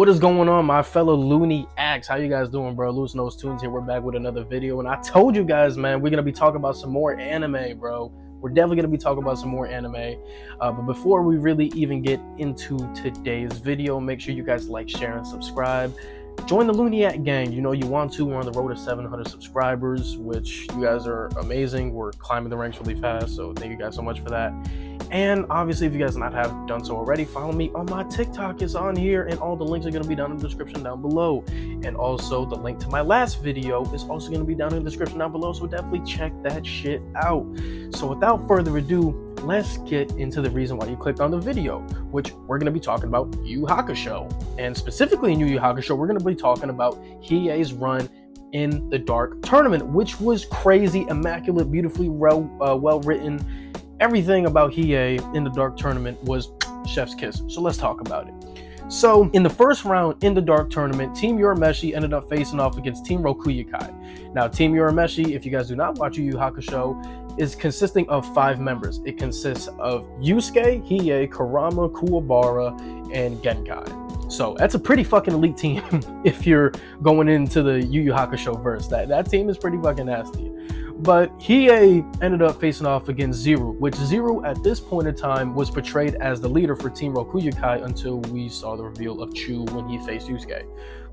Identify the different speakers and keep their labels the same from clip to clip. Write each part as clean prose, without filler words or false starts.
Speaker 1: What is going on, my fellow loony acts? How you guys doing, bro? Loose Nose Tunes here. We're back with another video, and I told you guys, man, we're gonna be talking about some more anime, bro. We're definitely gonna be talking about some more anime. But before we really even get into today's video, make sure you guys like, share, and subscribe. Join the Looniac gang. You know you want to. We're on the road to 700 subscribers, which you guys are amazing. We're climbing the ranks really fast, so thank you guys so much for that. And obviously, if you guys not have done so already, follow me on my TikTok. Is on here, and all the links are going to be down in the description down below. And also, the link to my last video is also going to be down in the description down below, so definitely check that shit out. So without further ado, let's get into the reason why you clicked on the video, which we're going to be talking about Yu Yu Hakusho. And specifically in Yu Yu Hakusho, we're going to be talking about Hiei's run in the Dark Tournament, which was crazy, immaculate, beautifully well written. Everything about Hiei in the Dark Tournament was chef's kiss. So let's talk about it. So in the first round in the Dark Tournament, Team Urameshi ended up facing off against Team Rokuyakai. Now, Team Urameshi, if you guys do not watch Yu Yu Hakusho, is consisting of 5 members. It consists of Yusuke, Hiei, Kurama, Kuwabara, and Genkai. So that's a pretty fucking elite team if you're going into the Yu Yu Hakusho verse. That team is pretty fucking nasty. But Hiei ended up facing off against Zero, which Zero at this point in time was portrayed as the leader for Team Rokuyakai until we saw the reveal of Chu when he faced Yusuke.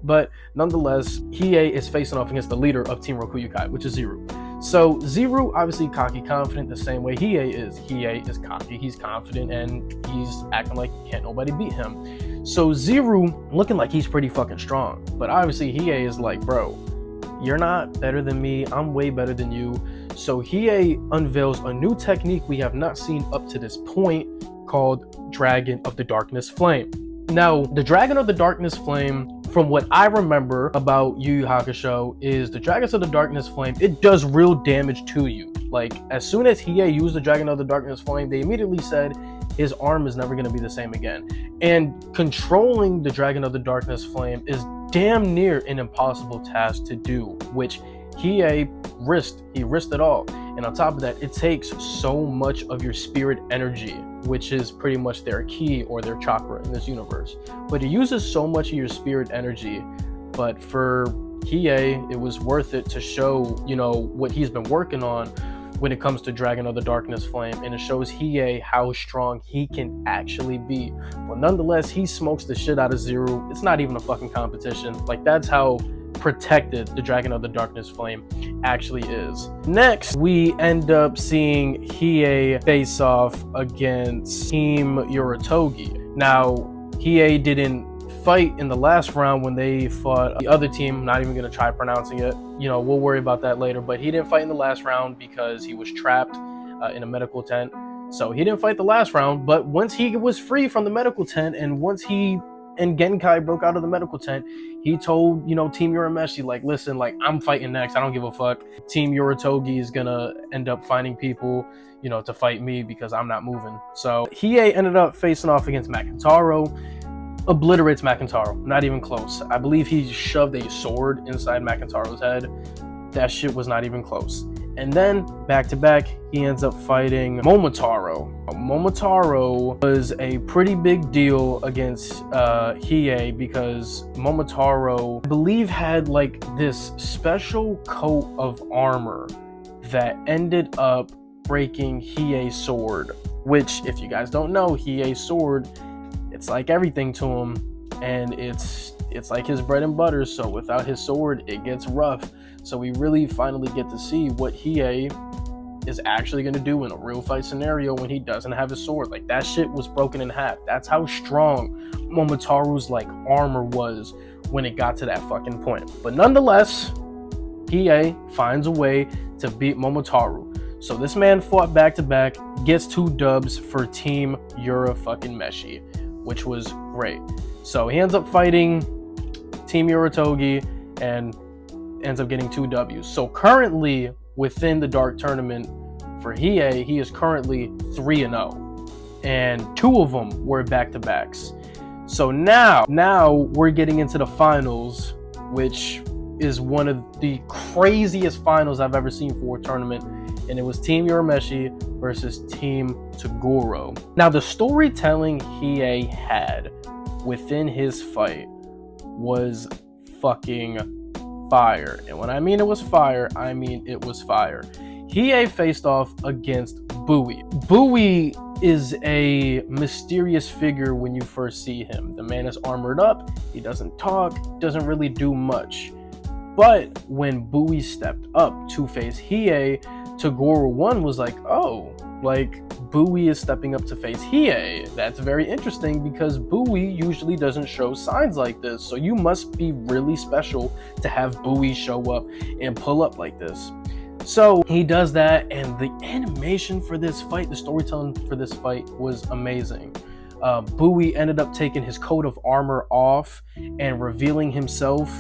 Speaker 1: But nonetheless, Hiei is facing off against the leader of Team Rokuyakai, which is Zero. So Zero, obviously cocky, confident, the same way Hiei is. Hiei is cocky, he's confident, and he's acting like can't nobody beat him. So Zero looking like he's pretty fucking strong, but obviously Hiei is like, bro, you're not better than me, I'm way better than you. So Hiei unveils a new technique we have not seen up to this point called Dragon of the Darkness Flame. Now, the Dragon of the Darkness Flame, from what I remember about Yu Yu Hakusho, is the Dragons of the Darkness Flame, it does real damage to you. Like, as soon as Hiei used the Dragon of the Darkness Flame, they immediately said his arm is never going to be the same again. And controlling the Dragon of the Darkness Flame is damn near an impossible task to do, which Hiei risked. He risked it all. And on top of that, it takes so much of your spirit energy, which is pretty much their key or their chakra in this universe. But it uses so much of your spirit energy. But for Hiei, it was worth it to show, you know, what he's been working on when it comes to Dragon of the Darkness Flame, and it shows Hiei how strong he can actually be. But nonetheless, he smokes the shit out of Zero. It's not even a fucking competition. Like, that's how protected the Dragon of the Darkness Flame actually is. Next, we end up seeing Hiei face off against Team Uratogi. Now, Hiei didn't fight in the last round when they fought the other team. I'm not even going to try pronouncing it. You know, we'll worry about that later. But he didn't fight in the last round because he was trapped in a medical tent. So he didn't fight the last round. But once he was free from the medical tent, and once he and Genkai broke out of the medical tent, he told, you know, Team Urameshi, like, listen, like, I'm fighting next. I don't give a fuck. Team Uratogi is gonna end up finding people, you know, to fight me because I'm not moving. So Hiei ended up facing off against Makintaro. Obliterates Makintaro, not even close. I believe he shoved a sword inside Makintaro's head. That shit was not even close. And then back to back, he ends up fighting Momotaro. Momotaro was a pretty big deal against Hiei because Momotaro, I believe, had like this special coat of armor that ended up breaking Hiei's sword, which, if you guys don't know, Hiei's sword, it's like everything to him, and it's like his bread and butter. So without his sword, it gets rough. So we really finally get to see what Hiei is actually going to do in a real fight scenario when he doesn't have his sword. Like, that shit was broken in half. That's how strong Momotaro's like armor was when it got to that fucking point. But nonetheless, Hiei finds a way to beat Momotaro. So this man fought back to back, gets 2 dubs for Team Ura fucking Meshi, which was great. So he ends up fighting Team Uratogi and ends up getting 2 Ws. So currently within the Dark Tournament for Hiei, he is currently 3-0, and 2 of them were back-to-backs. So now we're getting into the finals, which is one of the craziest finals I've ever seen for a tournament, and it was Team Urameshi versus Team Toguro. Now, the storytelling Hiei had within his fight was fucking fire. And when I mean it was fire, I mean it was fire. Hiei faced off against Bowie. Bowie is a mysterious figure when you first see him. The man is armored up, he doesn't talk, doesn't really do much. But when Bowie stepped up to face Hiei, Tagore 1 was like, oh, like Bowie is stepping up to face Hiei. That's very interesting because Bowie usually doesn't show signs like this. So you must be really special to have Bowie show up and pull up like this. So he does that, and the animation for this fight, the storytelling for this fight was amazing. Bowie ended up taking his coat of armor off and revealing himself,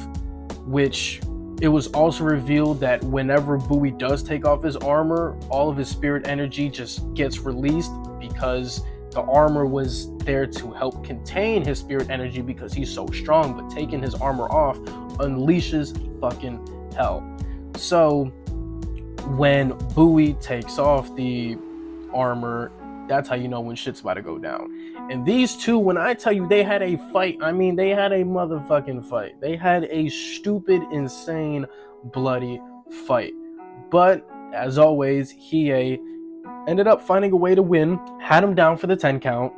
Speaker 1: which it was also revealed that whenever Bowie does take off his armor, all of his spirit energy just gets released because the armor was there to help contain his spirit energy because he's so strong, but taking his armor off unleashes fucking hell. So when Bowie takes off the armor, that's how you know when shit's about to go down. And these two, when I tell you they had a fight, I mean they had a motherfucking fight. They had a stupid, insane, bloody fight. But as always, Hiei ended up finding a way to win, had him down for the 10 count,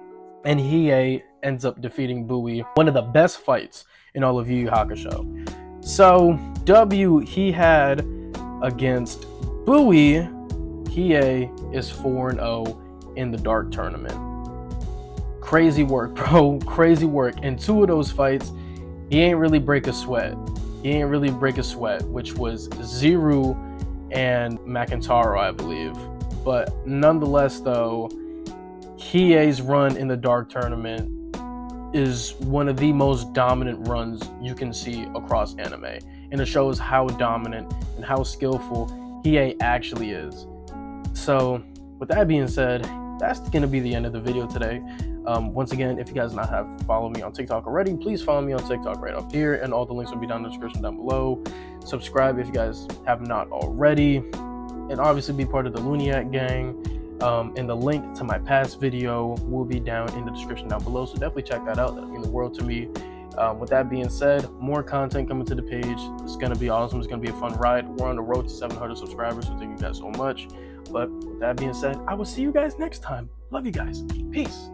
Speaker 1: and Hiei ends up defeating Bowie. One of the best fights in all of Yu Yu Hakusho. So W he had against Bowie, Hiei is 4-0 in the Dark Tournament. Crazy work, bro. Crazy work. In 2 of those fights, he ain't really break a sweat. Which was Zero and McIntyre, I believe. But nonetheless, though, Hiei's run in the Dark Tournament is one of the most dominant runs you can see across anime. And it shows how dominant and how skillful Hiei actually is. So with that being said, that's going to be the end of the video today. Once again, if you guys not have followed me on TikTok already, please follow me on TikTok right up here, and all the links will be down in the description down below. Subscribe if you guys have not already, and obviously be part of the Luniac gang. And the link to my past video will be down in the description down below, so definitely check that out. That would mean the world to me. With that being said, more content coming to the page. It's going to be awesome. It's going to be a fun ride. We're on the road to 700 subscribers, so thank you guys so much. But with that being said, I will see you guys next time. Love you guys. Peace.